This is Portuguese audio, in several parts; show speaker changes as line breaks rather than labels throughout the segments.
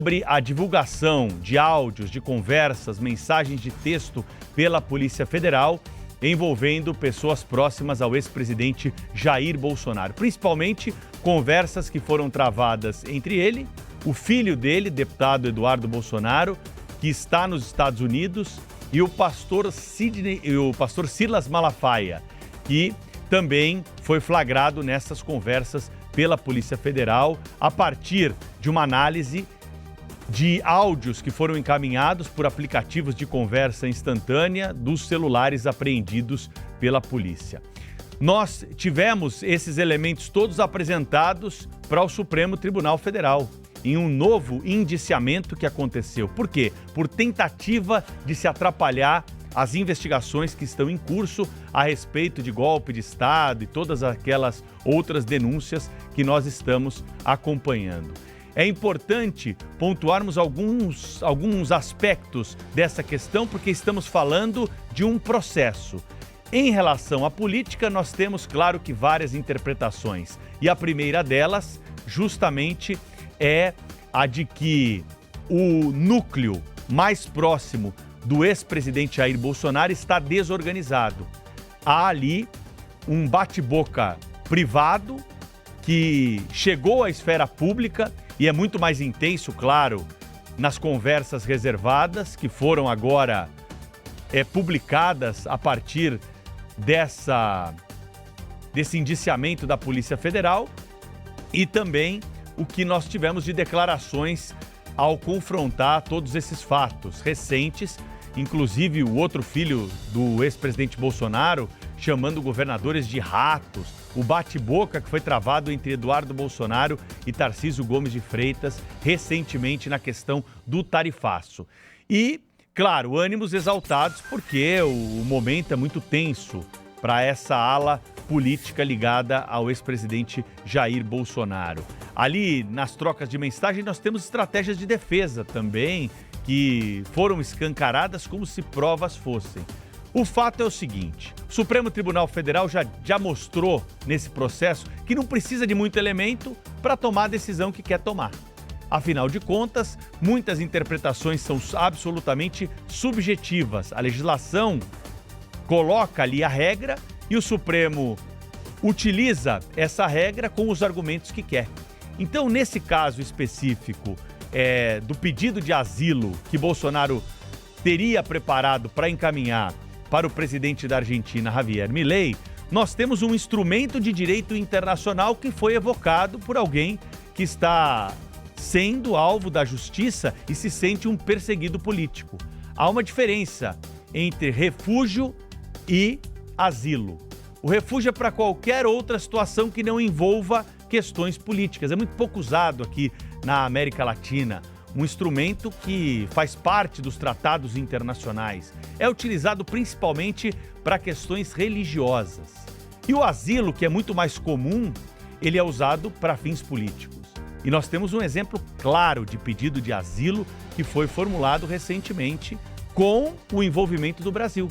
Sobre a divulgação de áudios, de conversas, mensagens de texto pela Polícia Federal envolvendo pessoas próximas ao ex-presidente Jair Bolsonaro. Principalmente conversas que foram travadas entre ele, o filho dele, deputado Eduardo Bolsonaro, que está nos Estados Unidos, e o pastor Silas Malafaia, que também foi flagrado nessas conversas pela Polícia Federal a partir de uma análise de áudios que foram encaminhados por aplicativos de conversa instantânea dos celulares apreendidos pela polícia. Nós tivemos esses elementos todos apresentados para o Supremo Tribunal Federal em um novo indiciamento que aconteceu. Por quê? Por tentativa de se atrapalhar as investigações que estão em curso a respeito de golpe de Estado e todas aquelas outras denúncias que nós estamos acompanhando. É importante pontuarmos alguns aspectos dessa questão, porque estamos falando de um processo. Em relação à política, nós temos, claro, que várias interpretações. E a primeira delas, justamente, é a de que o núcleo mais próximo do ex-presidente Jair Bolsonaro está desorganizado. Há ali um bate-boca privado que chegou à esfera pública e é muito mais intenso, claro, nas conversas reservadas, que foram agora publicadas a partir desse indiciamento da Polícia Federal, e também o que nós tivemos de declarações ao confrontar todos esses fatos recentes, inclusive o outro filho do ex-presidente Bolsonaro chamando governadores de ratos, o bate-boca que foi travado entre Eduardo Bolsonaro e Tarcísio Gomes de Freitas recentemente na questão do tarifaço. E, claro, ânimos exaltados porque o momento é muito tenso para essa ala política ligada ao ex-presidente Jair Bolsonaro. Ali, nas trocas de mensagem, nós temos estratégias de defesa também que foram escancaradas como se provas fossem. O fato é o seguinte: o Supremo Tribunal Federal já mostrou nesse processo que não precisa de muito elemento para tomar a decisão que quer tomar. Afinal de contas, muitas interpretações são absolutamente subjetivas. A legislação coloca ali a regra e o Supremo utiliza essa regra com os argumentos que quer. Então, nesse caso específico do pedido de asilo que Bolsonaro teria preparado para encaminhar para o presidente da Argentina, Javier Milei, nós temos um instrumento de direito internacional que foi evocado por alguém que está sendo alvo da justiça e se sente um perseguido político. Há uma diferença entre refúgio e asilo. O refúgio é para qualquer outra situação que não envolva questões políticas. É muito pouco usado aqui na América Latina. Um instrumento que faz parte dos tratados internacionais. É utilizado principalmente para questões religiosas. E o asilo, que é muito mais comum, ele é usado para fins políticos. E nós temos um exemplo claro de pedido de asilo que foi formulado recentemente com o envolvimento do Brasil.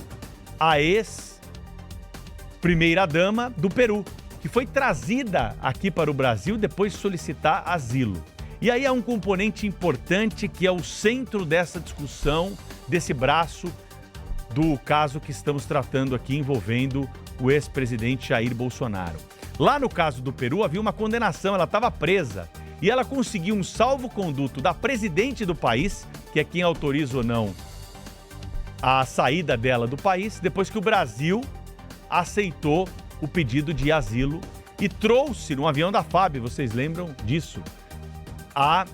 A ex-primeira-dama do Peru, que foi trazida aqui para o Brasil depois de solicitar asilo. E aí há um componente importante que é o centro dessa discussão, desse braço do caso que estamos tratando aqui envolvendo o ex-presidente Jair Bolsonaro. Lá no caso do Peru havia uma condenação, ela estava presa e ela conseguiu um salvo-conduto da presidente do país, que é quem autoriza ou não a saída dela do país, depois que o Brasil aceitou o pedido de asilo e trouxe no avião da FAB, vocês lembram disso? A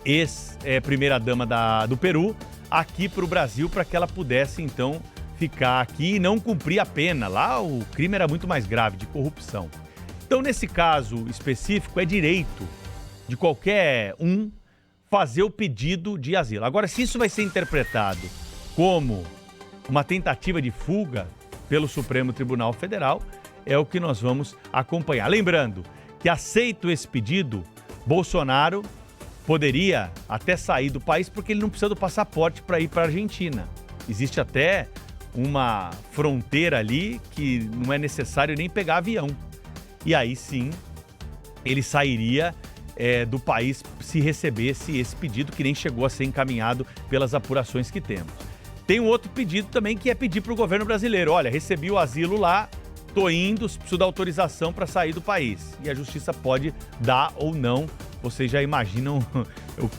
ex-primeira-dama do Peru aqui para o Brasil para que ela pudesse, então, ficar aqui e não cumprir a pena. Lá o crime era muito mais grave, de corrupção. Então, nesse caso específico, é direito de qualquer um fazer o pedido de asilo. Agora, se isso vai ser interpretado como uma tentativa de fuga pelo Supremo Tribunal Federal, é o que nós vamos acompanhar. Lembrando que, aceito esse pedido, Bolsonaro poderia até sair do país porque ele não precisa do passaporte para ir para a Argentina. Existe até uma fronteira ali que não é necessário nem pegar avião. E aí sim, ele sairia do país se recebesse esse pedido, que nem chegou a ser encaminhado pelas apurações que temos. Tem um outro pedido também, que é pedir para o governo brasileiro: olha, recebi o asilo lá, tô indo, preciso da autorização para sair do país. E a justiça pode dar ou não. Vocês já imaginam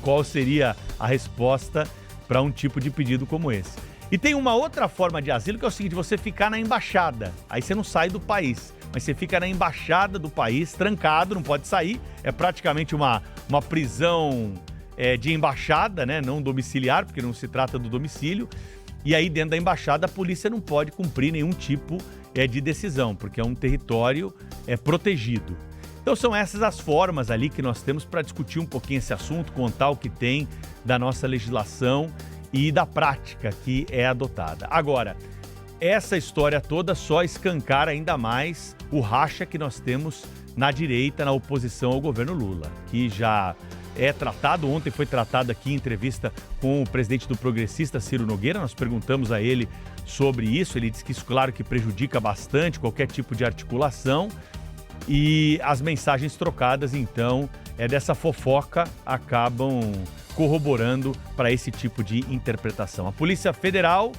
qual seria a resposta para um tipo de pedido como esse. E tem uma outra forma de asilo, que é o seguinte: você ficar na embaixada. Aí você não sai do país, mas você fica na embaixada do país, trancado, não pode sair. É praticamente uma prisão de embaixada, né? Não domiciliar, porque não se trata do domicílio. E aí, dentro da embaixada, a polícia não pode cumprir nenhum tipo de decisão, porque é um território protegido. Então são essas as formas ali que nós temos para discutir um pouquinho esse assunto, contar o que tem da nossa legislação e da prática que é adotada. Agora, essa história toda só escancara ainda mais o racha que nós temos na direita, na oposição ao governo Lula, que já é tratado. Ontem foi tratado aqui em entrevista com o presidente do Progressista, Ciro Nogueira. Nós perguntamos a ele sobre isso. Ele disse que isso, claro, que prejudica bastante qualquer tipo de articulação. E as mensagens trocadas, então, dessa fofoca acabam corroborando para esse tipo de interpretação. A Polícia Federal,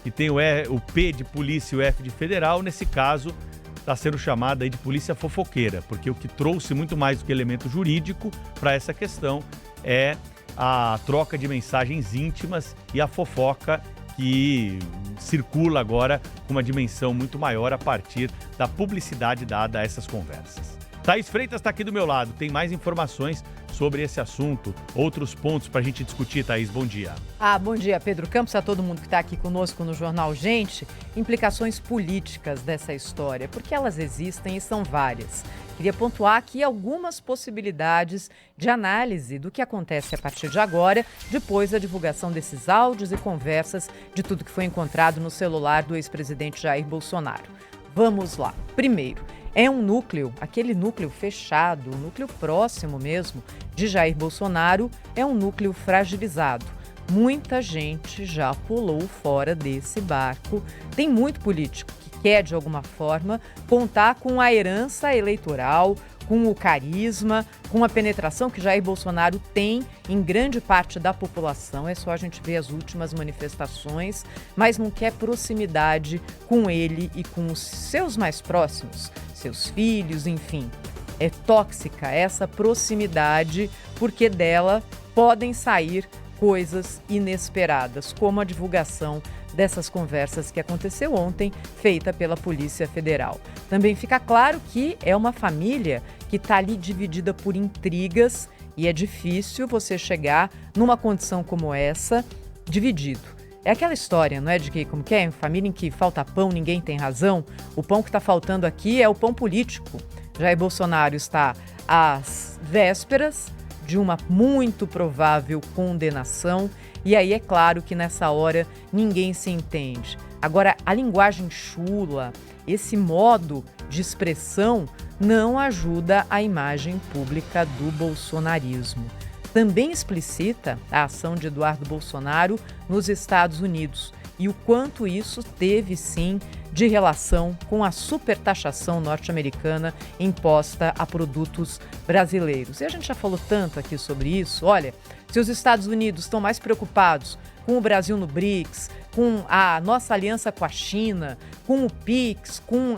que tem o P de polícia e o F de federal, nesse caso, está sendo chamada aí de polícia fofoqueira, porque o que trouxe muito mais do que elemento jurídico para essa questão é a troca de mensagens íntimas e a fofoca que circula agora com uma dimensão muito maior a partir da publicidade dada a essas conversas. Thaís Freitas está aqui do meu lado, tem mais informações sobre esse assunto, outros pontos para a gente discutir. Thaís, bom dia.
Bom dia, Pedro Campos, a todo mundo que está aqui conosco no Jornal Gente. Implicações políticas dessa história, porque elas existem e são várias. Queria pontuar aqui algumas possibilidades de análise do que acontece a partir de agora, depois da divulgação desses áudios e conversas de tudo que foi encontrado no celular do ex-presidente Jair Bolsonaro. Vamos lá. Primeiro, é um núcleo, aquele núcleo fechado, o núcleo próximo mesmo de Jair Bolsonaro, é um núcleo fragilizado. Muita gente já pulou fora desse barco. Tem muito político que quer, de alguma forma, contar com a herança eleitoral, com o carisma, com a penetração que Jair Bolsonaro tem em grande parte da população. É só a gente ver as últimas manifestações, mas não quer proximidade com ele e com os seus mais próximos, seus filhos, enfim. É tóxica essa proximidade, porque dela podem sair coisas inesperadas, como a divulgação dessas conversas que aconteceu ontem, feita pela Polícia Federal. Também fica claro que é uma família que está ali dividida por intrigas e é difícil você chegar numa condição como essa, dividido. É aquela história, não é, de que, como que é, família em que falta pão, ninguém tem razão. O pão que está faltando aqui é o pão político. Jair Bolsonaro está às vésperas de uma muito provável condenação. E aí é claro que nessa hora ninguém se entende. Agora, a linguagem chula, esse modo de expressão não ajuda a imagem pública do bolsonarismo. Também explicita a ação de Eduardo Bolsonaro nos Estados Unidos e o quanto isso teve, sim, de relação com a supertaxação norte-americana imposta a produtos brasileiros. E a gente já falou tanto aqui sobre isso. Olha, se os Estados Unidos estão mais preocupados com o Brasil no BRICS, com a nossa aliança com a China, com o PIX, com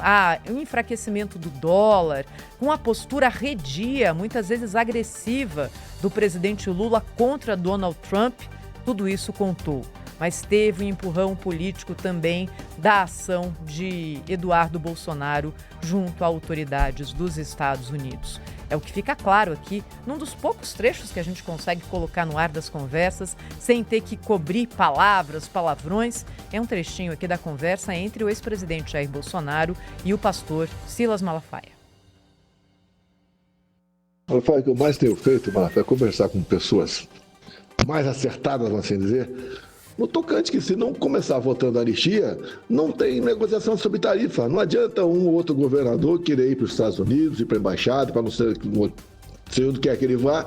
o enfraquecimento do dólar, com a postura arredia, muitas vezes agressiva, do presidente Lula contra Donald Trump, tudo isso contou. Mas teve um empurrão político também da ação de Eduardo Bolsonaro junto a autoridades dos Estados Unidos. É o que fica claro aqui, num dos poucos trechos que a gente consegue colocar no ar das conversas, sem ter que cobrir palavras, palavrões. É um trechinho aqui da conversa entre o ex-presidente Jair Bolsonaro e o pastor Silas Malafaia.
Malafaia, o que eu mais tenho feito, Malafaia, é conversar com pessoas mais acertadas, vamos assim dizer, no tocante que, se não começar votando a anistia, não tem negociação sobre tarifa. Não adianta um ou outro governador querer ir para os Estados Unidos, ir para a embaixada, para não sei onde quer que ele vá,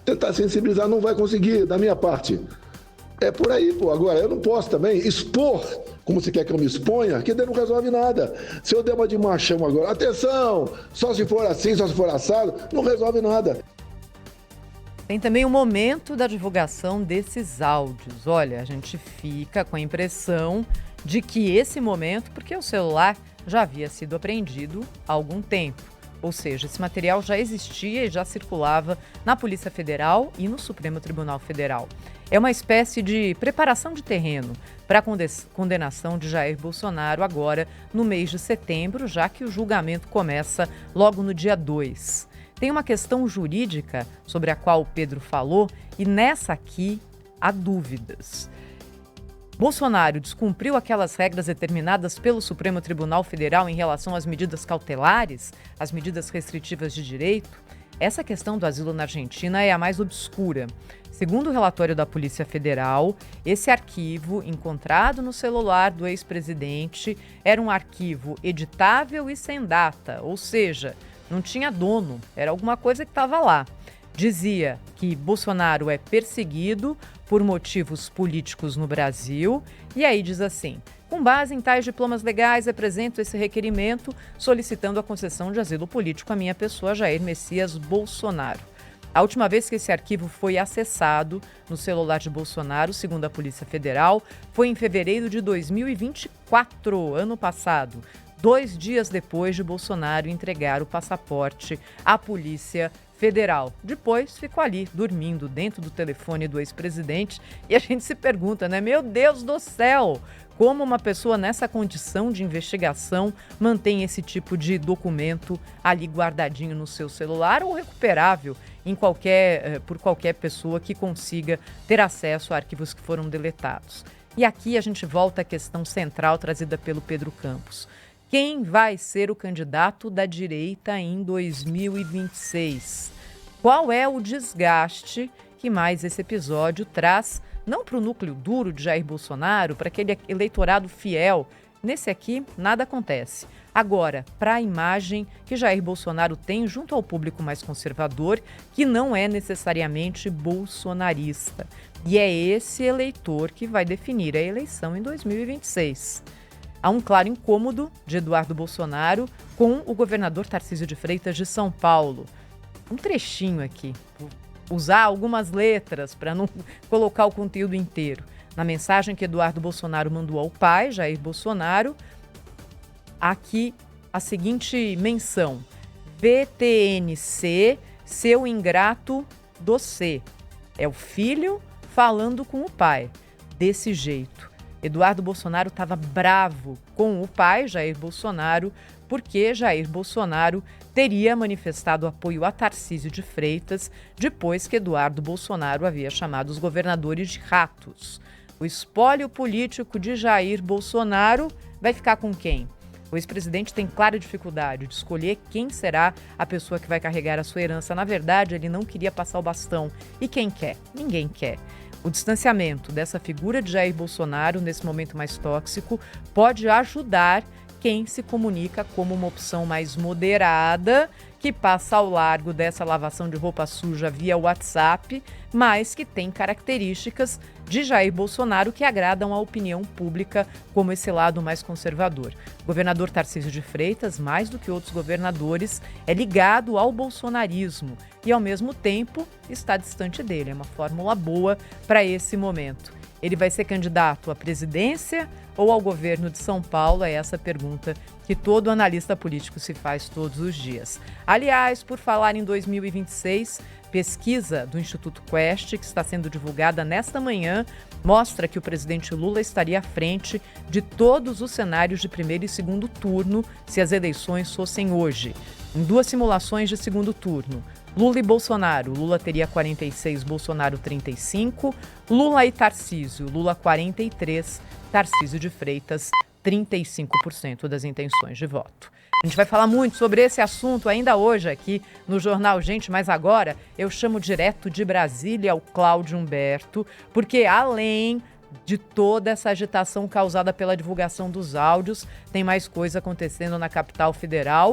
tentar sensibilizar, não vai conseguir, da minha parte. É por aí, pô. Agora, eu não posso também expor, como você quer que eu me exponha, que daí não resolve nada. Se eu der uma de machão agora, atenção, só se for assim, só se for assado, não resolve nada.
Tem também o momento da divulgação desses áudios. Olha, a gente fica com a impressão de que esse momento, porque o celular já havia sido apreendido há algum tempo. Ou seja, esse material já existia e já circulava na Polícia Federal e no Supremo Tribunal Federal. É uma espécie de preparação de terreno para a condenação de Jair Bolsonaro agora no mês de setembro, já que o julgamento começa logo no dia 2. Tem uma questão jurídica sobre a qual o Pedro falou e nessa aqui há dúvidas. Bolsonaro descumpriu aquelas regras determinadas pelo Supremo Tribunal Federal em relação às medidas cautelares, às medidas restritivas de direito? Essa questão do asilo na Argentina é a mais obscura. Segundo o relatório da Polícia Federal, esse arquivo, encontrado no celular do ex-presidente, era um arquivo editável e sem data, ou seja, não tinha dono, era alguma coisa que estava lá. Dizia que Bolsonaro é perseguido por motivos políticos no Brasil, e aí diz assim: com base em tais diplomas legais, apresento esse requerimento solicitando a concessão de asilo político à minha pessoa, Jair Messias Bolsonaro. A última vez que esse arquivo foi acessado no celular de Bolsonaro, segundo a Polícia Federal, foi em fevereiro de 2024, ano passado, 2 dias depois de Bolsonaro entregar o passaporte à Polícia Federal. Depois ficou ali, dormindo dentro do telefone do ex-presidente, e a gente se pergunta, né? Meu Deus do céu! Como uma pessoa nessa condição de investigação mantém esse tipo de documento ali guardadinho no seu celular ou recuperável por qualquer pessoa que consiga ter acesso a arquivos que foram deletados? E aqui a gente volta à questão central trazida pelo Pedro Campos. Quem vai ser o candidato da direita em 2026? Qual é o desgaste que mais esse episódio traz, não para o núcleo duro de Jair Bolsonaro, para aquele eleitorado fiel? Nesse aqui, nada acontece. Agora, para a imagem que Jair Bolsonaro tem junto ao público mais conservador, que não é necessariamente bolsonarista. E é esse eleitor que vai definir a eleição em 2026. Há um claro incômodo de Eduardo Bolsonaro com o governador Tarcísio de Freitas de São Paulo. Um trechinho aqui, vou usar algumas letras para não colocar o conteúdo inteiro. Na mensagem que Eduardo Bolsonaro mandou ao pai, Jair Bolsonaro, aqui a seguinte menção: VTNC, seu ingrato do C. É o filho falando com o pai, desse jeito. Eduardo Bolsonaro estava bravo com o pai, Jair Bolsonaro, porque Jair Bolsonaro teria manifestado apoio a Tarcísio de Freitas depois que Eduardo Bolsonaro havia chamado os governadores de ratos. O espólio político de Jair Bolsonaro vai ficar com quem? O ex-presidente tem clara dificuldade de escolher quem será a pessoa que vai carregar a sua herança. Na verdade, ele não queria passar o bastão. E quem quer? Ninguém quer. O distanciamento dessa figura de Jair Bolsonaro nesse momento mais tóxico pode ajudar quem se comunica como uma opção mais moderada, que passa ao largo dessa lavação de roupa suja via WhatsApp, mas que tem características de Jair Bolsonaro que agradam a opinião pública, como esse lado mais conservador. O governador Tarcísio de Freitas, mais do que outros governadores, é ligado ao bolsonarismo e, ao mesmo tempo, está distante dele. É uma fórmula boa para esse momento. Ele vai ser candidato à presidência ou ao governo de São Paulo? É essa pergunta que todo analista político se faz todos os dias. Aliás, por falar em 2026, pesquisa do Instituto Quest, que está sendo divulgada nesta manhã, mostra que o presidente Lula estaria à frente de todos os cenários de primeiro e segundo turno se as eleições fossem hoje. Em 2 simulações de segundo turno, Lula e Bolsonaro, Lula teria 46, Bolsonaro 35, Lula e Tarcísio, Lula 43, Tarcísio de Freitas 35% das intenções de voto. A gente vai falar muito sobre esse assunto ainda hoje aqui no Jornal Gente, mas agora eu chamo direto de Brasília o Cláudio Humberto, porque além de toda essa agitação causada pela divulgação dos áudios, tem mais coisa acontecendo na capital federal.